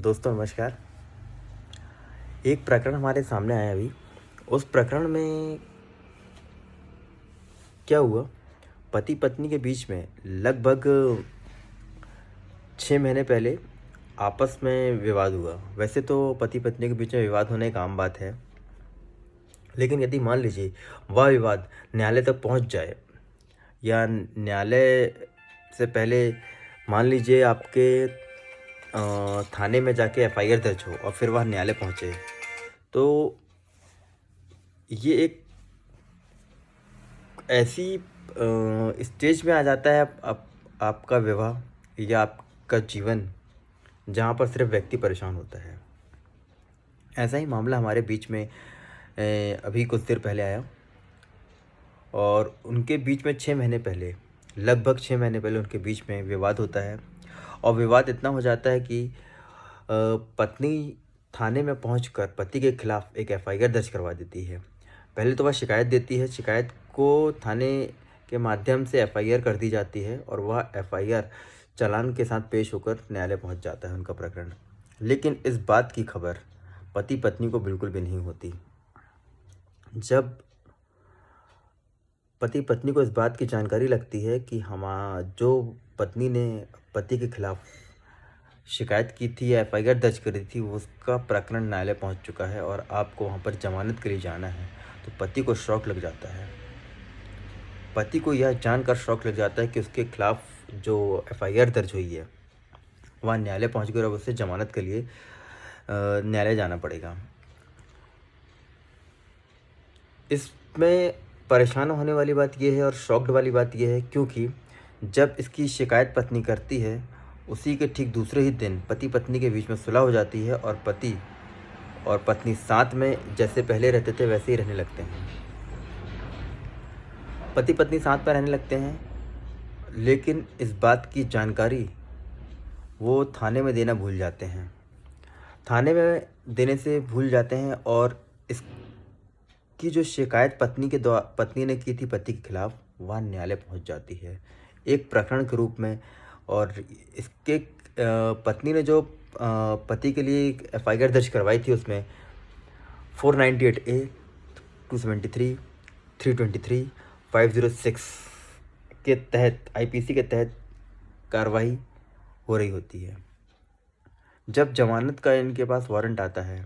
दोस्तों नमस्कार। एक प्रकरण हमारे सामने आया अभी। उस प्रकरण में क्या हुआ, पति पत्नी के बीच में लगभग 6 महीने पहले आपस में विवाद हुआ। वैसे तो पति पत्नी के बीच में विवाद होना एक आम बात है, लेकिन यदि मान लीजिए वह विवाद न्यायालय तक पहुंच जाए, या न्यायालय से पहले मान लीजिए आपके थाने में जाके एफआईआर दर्ज हो और फिर वह न्यायालय पहुंचे, तो ये एक ऐसी स्टेज में आ जाता है आपका विवाह या आपका जीवन, जहाँ पर सिर्फ व्यक्ति परेशान होता है। ऐसा ही मामला हमारे बीच में अभी कुछ देर पहले आया, और उनके बीच में 6 महीने पहले, लगभग 6 महीने पहले उनके बीच में विवाद होता है। और विवाद इतना हो जाता है कि पत्नी थाने में पहुंचकर पति के खिलाफ एक एफआईआर दर्ज करवा देती है। पहले तो वह शिकायत देती है, शिकायत को थाने के माध्यम से एफआईआर कर दी जाती है, और वह एफआईआर चालान के साथ पेश होकर न्यायालय पहुंच जाता है उनका प्रकरण। लेकिन इस बात की खबर पति पत्नी को बिल्कुल भी नहीं होती। जब पति पत्नी को इस बात की जानकारी लगती है कि जो पत्नी ने पति के खिलाफ शिकायत की थी या एफआईआर दर्ज करी थी, उसका प्रकरण न्यायालय पहुंच चुका है और आपको वहां पर जमानत के लिए जाना है, तो पति को शौक लग जाता है। पति को यह जानकर शौक लग जाता है कि उसके खिलाफ जो एफआईआर दर्ज हुई है वह न्यायालय पहुंच गई और उसे जमानत के लिए न्यायालय जाना पड़ेगा। इसमें परेशान होने वाली बात यह है और शॉक्ड वाली बात यह है, क्योंकि जब इसकी शिकायत पत्नी करती है, उसी के ठीक दूसरे ही दिन पति पत्नी के बीच में सुलह हो जाती है और पति और पत्नी साथ में जैसे पहले रहते थे वैसे ही रहने लगते हैं। पति पत्नी साथ में रहने लगते हैं, लेकिन इस बात की जानकारी वो थाने में देना भूल जाते हैं। थाने में देने से भूल जाते हैं, और इसकी जो शिकायत पत्नी ने की थी पति के खिलाफ, वह न्यायालय पहुंच जाती है एक प्रकरण के रूप में। और इसके पत्नी ने जो पति के लिए एफआईआर दर्ज करवाई थी, उसमें 498A, 273, 323, 506 के तहत, आईपीसी के तहत कार्रवाई हो रही होती है। जब जमानत का इनके पास वारंट आता है,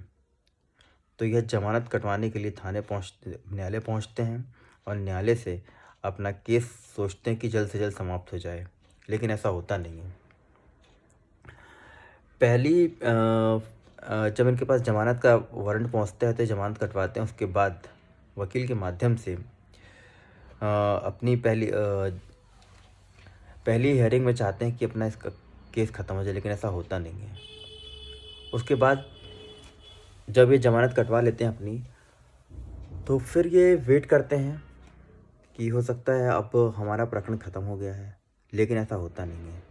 तो यह जमानत कटवाने के लिए न्यायालय पहुंचते हैं और न्यायालय से अपना केस सोचते हैं कि जल्द से जल्द समाप्त हो जाए, लेकिन ऐसा होता नहीं है। जब इनके पास जमानत का वारंट पहुंचता है तो जमानत कटवाते हैं। उसके बाद वकील के माध्यम से अपनी पहली हियरिंग में चाहते हैं कि अपना इसका केस ख़त्म हो जाए, लेकिन ऐसा होता नहीं है। उसके बाद जब ये जमानत कटवा लेते हैं अपनी, तो फिर ये वेट करते हैं कि हो सकता है अब हमारा प्रकरण ख़त्म हो गया है, लेकिन ऐसा होता नहीं है,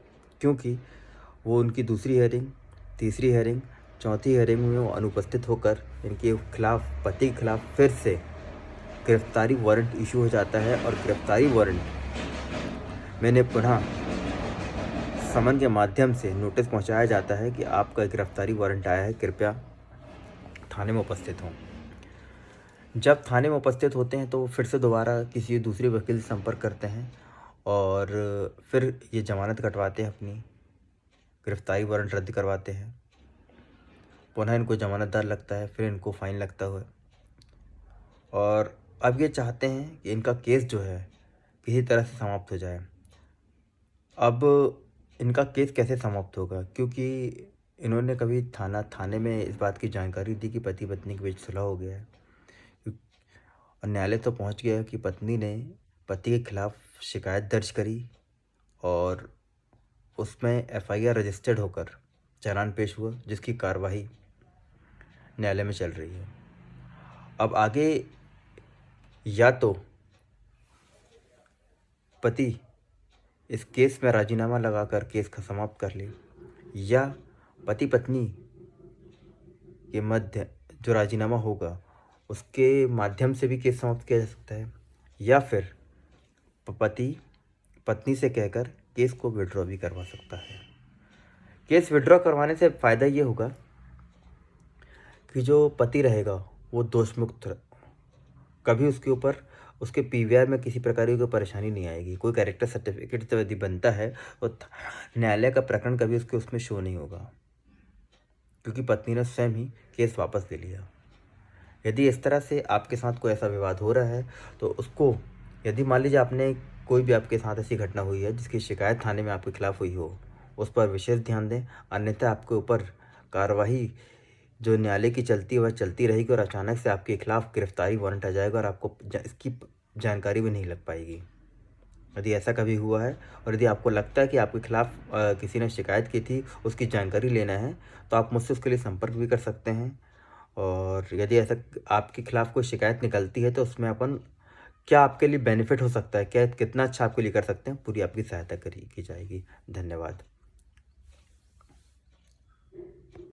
क्योंकि वो उनकी दूसरी हियरिंग, तीसरी हियरिंग, चौथी हियरिंग में वो अनुपस्थित होकर इनके खिलाफ, पति के खिलाफ फिर से गिरफ्तारी वारंट इशू हो जाता है। और गिरफ्तारी वारंट मैंने पुनः समन के माध्यम से नोटिस पहुंचाया जाता है कि आपका गिरफ्तारी वारंट आया है, कृपया थाने में उपस्थित हों। जब थाने में उपस्थित होते हैं तो फिर से दोबारा किसी दूसरे वकील से संपर्क करते हैं और फिर ये जमानत कटवाते हैं, अपनी गिरफ्तारी वारंट रद्द करवाते हैं। पुनः इनको जमानतदार लगता है, फिर इनको फ़ाइन लगता है, और अब ये चाहते हैं कि इनका केस जो है किसी तरह से समाप्त हो जाए। अब इनका केस कैसे समाप्त होगा, क्योंकि इन्होंने कभी थाने में इस बात की जानकारी दी कि पति पत्नी के बीच सुलह हो गया है, और न्यायालय तो पहुंच गया कि पत्नी ने पति के खिलाफ शिकायत दर्ज करी और उसमें एफआईआर रजिस्टर्ड होकर चालान पेश हुआ, जिसकी कार्रवाई न्यायालय में चल रही है। अब आगे या तो पति इस केस में राजीनामा लगाकर केस का समाप्त कर ले, या पति पत्नी के मध्य जो राजीनामा होगा उसके माध्यम से भी केस समाप्त किया जा सकता है, या फिर पति पत्नी से कहकर केस को विड्रॉ भी करवा सकता है। केस विड्रॉ करवाने से फ़ायदा ये होगा कि जो पति रहेगा वो दोषमुक्त कभी उसके ऊपर उसके पीवीआर में किसी प्रकार की कोई परेशानी नहीं आएगी। कोई कैरेक्टर सर्टिफिकेट जब यदि बनता है तो न्यायालय का प्रकरण कभी उसके उसमें शो नहीं होगा, क्योंकि पत्नी ने स्वयं ही केस वापस ले लिया। यदि इस तरह से आपके साथ कोई ऐसा विवाद हो रहा है तो उसको, यदि मान लीजिए आपने कोई भी आपके साथ ऐसी घटना हुई है जिसकी शिकायत थाने में आपके खिलाफ हुई हो, उस पर विशेष ध्यान दें, अन्यथा आपके ऊपर कार्रवाई जो न्यायालय की चलती है वह चलती रहेगी और अचानक से आपके खिलाफ गिरफ्तारी वारंट आ जाएगा और आपको इसकी जानकारी भी नहीं लग पाएगी। यदि ऐसा कभी हुआ है और यदि आपको लगता है कि आपके खिलाफ किसी ने शिकायत की थी, उसकी जानकारी लेना है, तो आप मुझसे उसके लिए संपर्क भी कर सकते हैं। और यदि ऐसा आपके खिलाफ कोई शिकायत निकलती है तो उसमें अपन क्या आपके लिए बेनिफिट हो सकता है, क्या कितना अच्छा आपके लिए कर सकते हैं, पूरी आपकी सहायता करी की जाएगी। धन्यवाद।